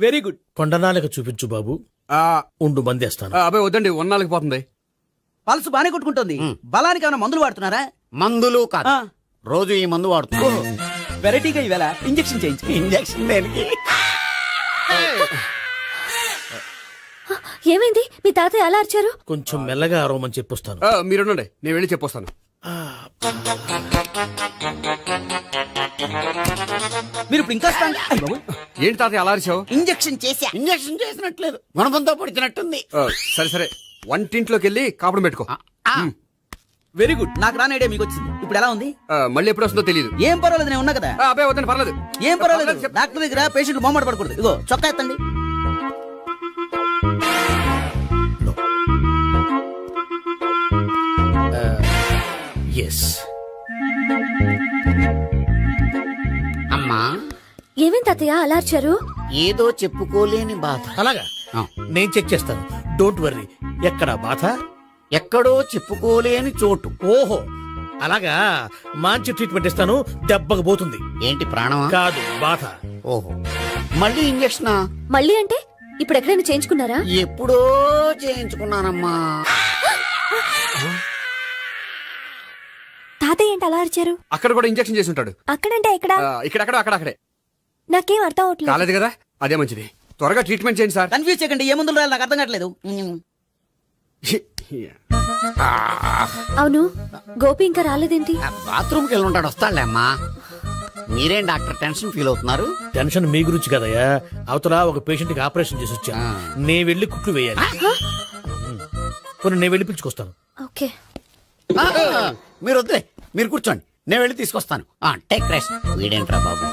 Very good. కొండనాలకు చూపించు బాబు. ఉండు మందేస్తాను. అబ్బాయి వద్దండి, ఉన్నాళ్ళకి పోతుంది. పల్సు బానే కొట్టుకుంటుంది. బలానికి ఏమైనా మందులు వాడుతున్నారా? మందులు కాదు, రోజు ఈ మందు వాడుతున్నా. వెరైటీగా ఈవేళ ఇంజక్షన్ చేయించు. ఇంజక్షన్ దేనికి? ఏమైంది? మీ తాతయ్య అలా అరిచారు? కొంచెం మెల్లగా అరవమని చెప్పొస్తాను. మీరుండండి, నేను వెళ్ళి చెప్పొస్తాను. మీరు ఇప్పుడు ఇంకా ఏంటి తాతయ్య అలా అరిచావు? ఇంజక్షన్ చేశా. ఇంజక్షన్ చేసినట్లేదు, గుణపంతో పడిచినట్టుంది. సరే సరే, వంటింట్లోకి వెళ్ళి కాపురం పెట్టుకో. Very good. నాకు రాని ఐడియా మీకు వచ్చింది. ఇప్పుడు ఎలా ఉంది? మళ్ళీ ఎప్పుడు వస్తుందో తెలియదు. ఏం పర్వాలేదు, నేను ఉన్నా కదా. అబ్బాయి వద్దండి, పర్లేదు. ఏం పర్వాలేదు. డాక్టర్ దగ్గర పేషెంట్లు మొహమాట పడకూడదు. ఇగో చొక్కా ఎత్తండి. ఎస్. అమ్మా, ఏమేం తాతయ్య అలా అరిచారు? ఏదో చెప్పుకోలేని బాధ. అలాగా, నేను చెక్ చేస్తాను. Don't worry. ఎక్కడ బాధ? ఎక్కడో చెప్పుకోలేని చోటు. ఓహో, అలాగా. మంచి ట్రీట్మెంట్ ఇస్తాను, దెబ్బకు పోతుంది. ఏంటి, ప్రాణమా? కాదు, బాధ. ఓహో, మళ్ళీ ఇంజక్షనా? మళ్ళీ అంటే ఇప్పుడు ఎక్కడైనా చేయించుకున్నారా? ఎప్పుడో చేయించుకున్నానమ్మా. తాతయ్య ఏంటి అలా అరిచారు? అక్కడ కూడా ఇంజక్షన్ చేసి ఉంటాడు. అక్కడంటే ఎక్కడ? ఇక్కడక్కడ అక్కడే. నాకేం అర్థం అవట్లేదు. కాలేదు కదా, అదే మంచిది. త్వరగా ట్రీట్మెంట్ చేయండి సార్. కన్ఫ్యూజ్ చేయకండి. ఏ మందులు రాయాలి నాకు అర్థం కావట్లేదు. అవును, గోపి ఇంకా రాలేదేంటి? బాత్రూమ్కి వెళ్ళి ఉంటాడు, వస్తాడులే అమ్మా. మీరేం డాక్టర్ టెన్షన్ ఫీల్ అవుతున్నారు? టెన్షన్ మీ గురించి కదయ్యా. అవతల ఒక పేషెంట్ కి ఆపరేషన్ చేసి వచ్చా. నేను వెళ్ళి కుట్లు వేయాలి. నేను వెళ్ళి పిలుచుకొస్తాను. ఓకే, మీరు వద్దులే, మీరు కూర్చోండి, నేను వెళ్ళి తీసుకొస్తాను. Take rest. వీడేంట్రా బాబు,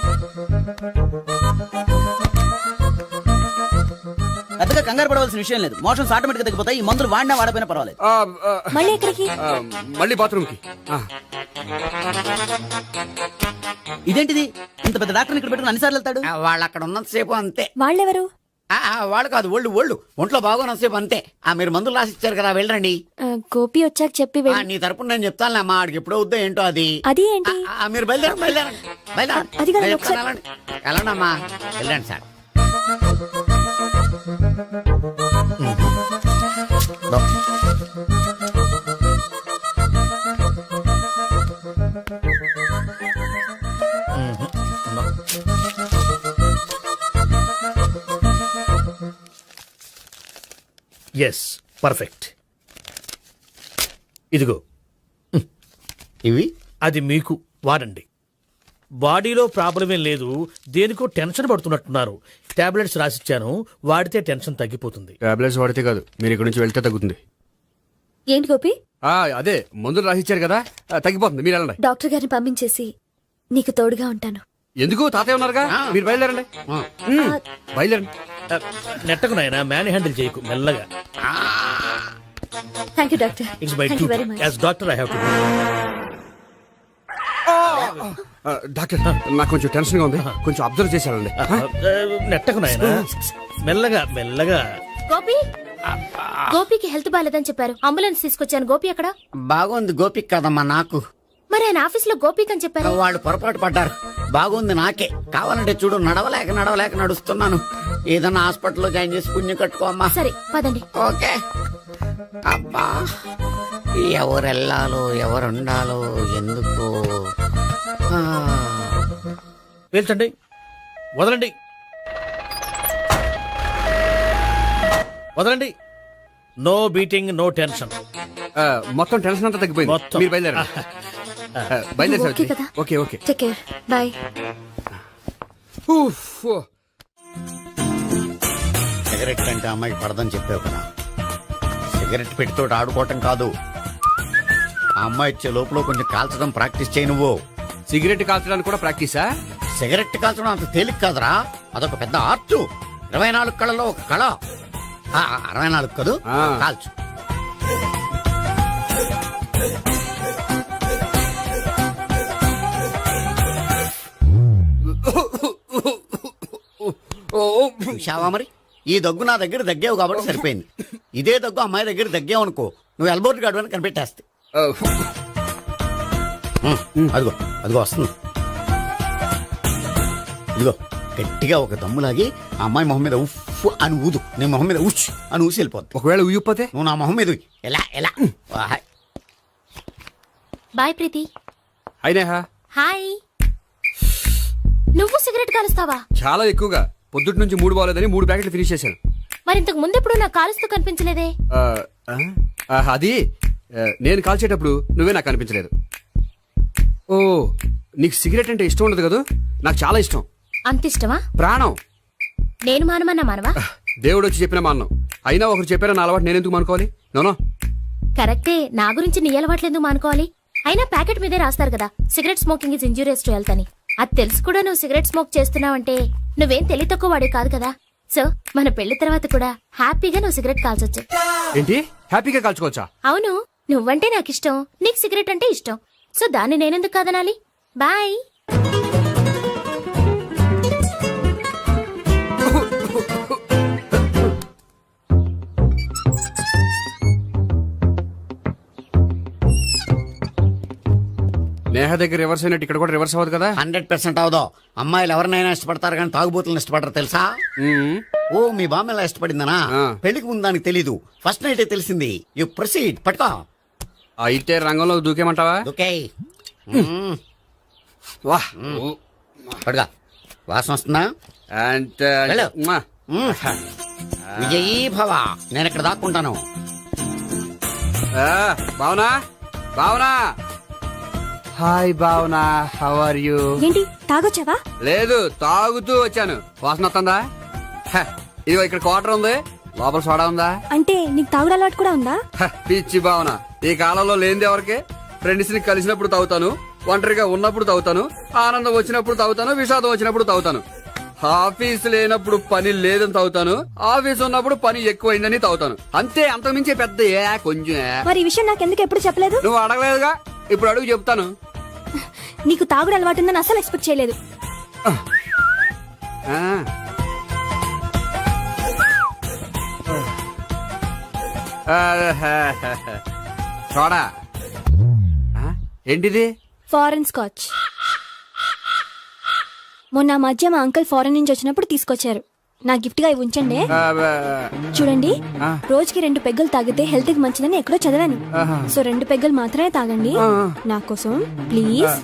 పెద్దగా కంగారు పడవలసిన విషయం లేదు. మోషన్స్ ఆటోమేటిక్ గా తగ్గిపోతాయి. ఈ మందులు వాడినా వాడపోయినా పర్వాలేదు. మళ్ళీ ఎక్కడికి? మళ్ళీ బాత్రూమ్కి. ఇదేంటిది? ఇంత పెద్ద డాక్టర్ ఇక్కడ పెట్టుకుని అన్నిసార్లు వెళ్తాడు? వాళ్ళు అక్కడ ఉన్నంతసేపు అంతే. వాళ్ళెవరు? వాళ్ళు కాదు ఒళ్ళు ఒంట్లో బాగోనసేపు అంతే. మీరు మందులు రాసిచ్చారు కదా, వెళ్ళండి. గోపి వచ్చాక చెప్పి నీ తరపున నేను చెప్తానులే అమ్మా, ఆడికి ఎప్పుడు అవుద్దో ఏంటో అది. అది ఏంటి? మీరు బయలుదేరండి. అది కాదు, నేను ఒకసారి- చెప్తాను, వెళ్ళండి అమ్మా, వెళ్ళండి సార్. Yes, perfect. ఇదిగో ఇవి అది మీకు వాడండి. బాడీలో ప్రాబ్లం ఏం లేదు, దేనికో టెన్షన్ పడుతున్నట్టున్నారు. టాబ్లెట్స్ రాసిచ్చాను, వాడితే టెన్షన్ తగ్గిపోతుంది. టాబ్లెట్స్ వాడితే కాదు, మీరు ఇక్కడ నుంచి వెళ్తే తగ్గుతుంది. ఏంటి గోపి? అదే మందులు రాసిచ్చారు కదా, తగ్గిపోతుంది. మీరు వెళ్ళండి. డాక్టర్ గారిని పంపించేసి నీకు తోడుగా ఉంటాను. ఎందుకు? తాతయ్య ఉన్నారుగా, మీరు బయలుదేరండి. బయలుదేరండి. నెట్టకు నాయనా, మ్యాన్ హ్యాండిల్ చేయకు, మెల్లగా. Thank you doctor. It's my thank you very duty much. As doctor I have to. Doctor, నాకు కొంచెం టెన్షన్ గా ఉంది, కొంచెం అబ్జర్వ్ చేశానండి. నెట్టకు నాయనా, మెల్లగా మెల్లగా. గోపి, గోపికి హెల్త్ బాలేదని చెప్పారు, అంబులెన్స్ తీసుకొచ్చాను. గోపి ఎక్కడ? బాగుంది గోపిక్ కదమ్మా నాకు. మరి ఆయన ఆఫీస్ లో గోపిక్ అని చెప్పారు. వాళ్ళు పొరపాటు పడ్డారు. బాగుంది నాకే. కావాలంటే చూడు, నడవలేక నడుస్తున్నాను. ఏదన్నా హాస్పిటల్లో జాయిన్ చేసి పుణ్యం కట్టుకో అమ్మా. సరే పదండి. ఓకే. అబ్బా, ఎవరు వెళ్ళాలో ఎవరు ఉండాలో ఎందుకు. పేల్చండి, వదలండి, వదలండి. No beating, no tension. మొత్తం టెన్షన్ అంతా తగ్గిపోయింది. మొత్తం. మీరు బయలుదేరండి. బయలుదేరి ఓకే కదా? Okay okay. Take care, bye. Cigarette అంటే అమ్మాయికి పడదని చెప్పావు కదా. సిగరెట్ పెట్టితో ఆడుకోవటం కాదు, ఆ అమ్మాయి ఇచ్చే లోపల కొంచెం కాల్చడం ప్రాక్టీస్ చేయి నువ్వు. సిగరెట్ కాల్చడానికి కూడా ప్రాక్టీసా? సిగరెట్ కాల్చడం అంత తేలిక కాదురా, అదొక పెద్ద ఆర్ట్. 24 కళలో ఒక కళ. 64 కదూ, కాల్చు. చూశావా మరి, ఈ దగ్గు నా దగ్గర దగ్గేవు కాబట్టి సరిపోయింది. ఇదే దగ్గు అమ్మాయి దగ్గర దగ్గేవు అనుకో, నువ్వు ఎల్బోర్డ్ గార్డు అని కనిపెట్టేస్తే. అదిగో అదిగో వస్తుంది. ఇదిగో గట్టిగా ఒక దమ్ములాగి ఆ అమ్మాయి మొహం మీద ఉఫ్ అని ఊదు, నీ మొహం మీద ఉచ్ అని ఊసి వెళ్ళిపోద్ది. ఒకవేళ ఊగిపోతే నువ్వు నా మొహం మీద ఉయ్. ఎలా ఎలా. బాయ్ ప్రీతి. అయినా హాయ్. నువ్వు సిగరెట్ కాలుస్తావా? చాలా ఎక్కువగా. పొద్దుటి నుంచి 3 బాగాలేదని 3 ప్యాకెట్లు ఫినిష్ చేశాను. మరి ఇంతకు ముందెప్పుడు నాకు కాలుస్తూ కనిపించలేదే? అది నేను కాల్చేటప్పుడు నువ్వే నాకు కనిపించలేదు. ఓ, నీకు సిగరెట్ అంటే ఇష్టం ఉండదు కదా? నాకు చాలా ఇష్టం. అంత ఇష్టమా? ప్రాణం. నేను మానమన్నా మానవా? దేవుడు వచ్చి చెప్పినా మానం. అయినా ఒకరు చెప్పారా నా అలవాటు నేనెందుకు మానుకోవాలి? నోనో. కరెక్టే, నా గురించి నీ అలవాట్లు ఎందుకు మానుకోవాలి? అయినా ప్యాకెట్ మీదే రాస్తారు కదా, cigarette smoking is injurious to health అని. అది తెలుసు కూడా నువ్వు సిగరెట్ స్మోక్ చేస్తున్నావంటే నువ్వేం తెలివి తక్కువ వాడే కాదు కదా. సో మన పెళ్లి తర్వాత కూడా హ్యాపీగా నువ్వు సిగరెట్ కాల్చొచ్చు. ఏంటి? హ్యాపీగా కాల్చుకోవచ్చా? అవును, నువ్వంటే నాకు ఇష్టం, నీకు సిగరెట్ అంటే ఇష్టం. సో దాన్ని నేనెందుకు కాదనాలి? బాయ్. నేహ దగ్గర రివర్స్ అయినట్టు ఇక్కడ కూడా రివర్స్ అవ్వదు కదా? 100% అవదో. అమ్మాయిలు ఎవరినైనా ఇష్టపడతారు కానీ తాగుబోతులను ఇష్టపడరు తెలుసా? ఓ, మీ బామ్మ ఎలా ఇష్టపడిందనా? పెళ్లికి ముందు దానికి తెలీదు, ఫస్ట్ నైట్ తెలిసింది. You proceed. పట్టుకో. అయితే రంగంలో దూకేమంటావా? ఓకే. వాహ్, పట్టుగా. వాసన వస్తుందా? వెళ్ళు. విజయీ భవ. నేను ఇక్కడ దాక్కుంటాను. Bhavana, Bhavana. Hi Bhavana, how are you? ఏంటి తాగొచ్చావా? లేదు, తాగుతూ వచ్చాను. వాసన వస్తుందా? ఇదిగో ఇక్కడ క్వార్టర్ ఉంది, లోపల సోడా ఉందా? అంటే నీకు తాగుడు అలవాటు కూడా ఉందా? పిచ్చి భావన, ఈ కాలంలో లేనిది ఎవరికి? ఫ్రెండ్స్ ని కలిసినప్పుడు తాగుతాను, ఒంటరిగా ఉన్నప్పుడు తాగుతాను, ఆనందం వచ్చినప్పుడు తాగుతాను, విషాదం వచ్చినప్పుడు తాగుతాను. ఆఫీస్ లేనప్పుడు పని లేదని తాగుతాను, ఆఫీస్ ఉన్నప్పుడు పని ఎక్కువైందని తాగుతాను. అంతే, అంతకుమించే పెద్ద కొంచెం. మరి ఈ విషయం నాకెందుకు ఎప్పుడు చెప్పలేదు? నువ్వు అడగలేదుగా, ఇప్పుడు అడుగు చెప్తాను. నీకు తాగుడు అలవాటు ఉందని అసలు ఎక్స్పెక్ట్ చేయలేదు. చూడా ఏంటిది? Foreign scotch. మొన్న మధ్య మా అంకుల్ ఫారెన్ నుంచి వచ్చినప్పుడు తీసుకొచ్చారు. నా గిఫ్ట్ గా ఇవి ఉంచండి. చూడండి, రోజుకి 2 పెగ్గలు తాగితే హెల్త్ కి మంచిదని ఎక్కడో చదివాను. సో 2 పెగ్గలు మాత్రమే తాగండి నా కోసం ప్లీజ్.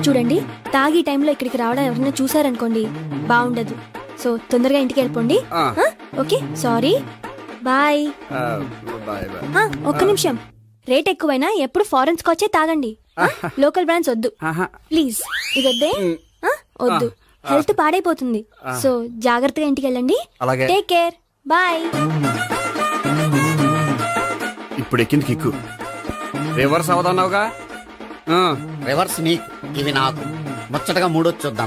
చూడండి, తాగి టైంలో ఇక్కడికి రావడం ఎవరైనా చూసారనుకోండి బాగుండదు. సో తొందరగా ఇంటికి వెళ్ళిపోండి. Okay, sorry, bye. ఒక్క నిమిషం, రేట్ ఎక్కువైనా ఎప్పుడు ఫారెన్ స్కాచే తాగండి. లోకల్ బ్రాండ్స్ వద్దు ప్లీజ్. ఇది వద్దే, వద్దు, హెల్త్ పాడైపోతుంది. సో జాగ్రత్తగా ఇంటికి వెళ్ళండి. Take care, bye. ఇప్పుడు ఎక్కింది కిక్కు. రివర్స్ అవదన్నావుగా. రివర్స్ నీకు, ఇవి నాకు. ముచ్చటగా మూడొచ్చొద్దా.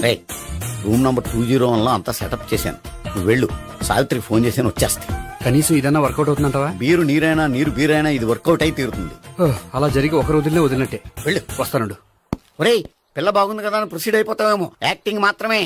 రే, రూమ్ నంబర్ 201 లో అంతా సెటప్ చేశాను. నువ్వు వెళ్ళు, సావిత్రికి ఫోన్ చేశాను, వచ్చేస్తాయి. కనీసం ఇదన్నా వర్కౌట్ అవుతుందంటావా? బీరు నీరైనా నీరు బీరైనా ఇది వర్కౌట్ అయి తీరుతుంది. అలా జరిగి ఒక రోజులే వదిలినట్టే. వెళ్ళు, వస్తానుండు. ఒరేయ్, పిల్ల బాగుంది కదా అని ప్రొసీడ్ అయిపోతావేమో. యాక్టింగ్ మాత్రమే.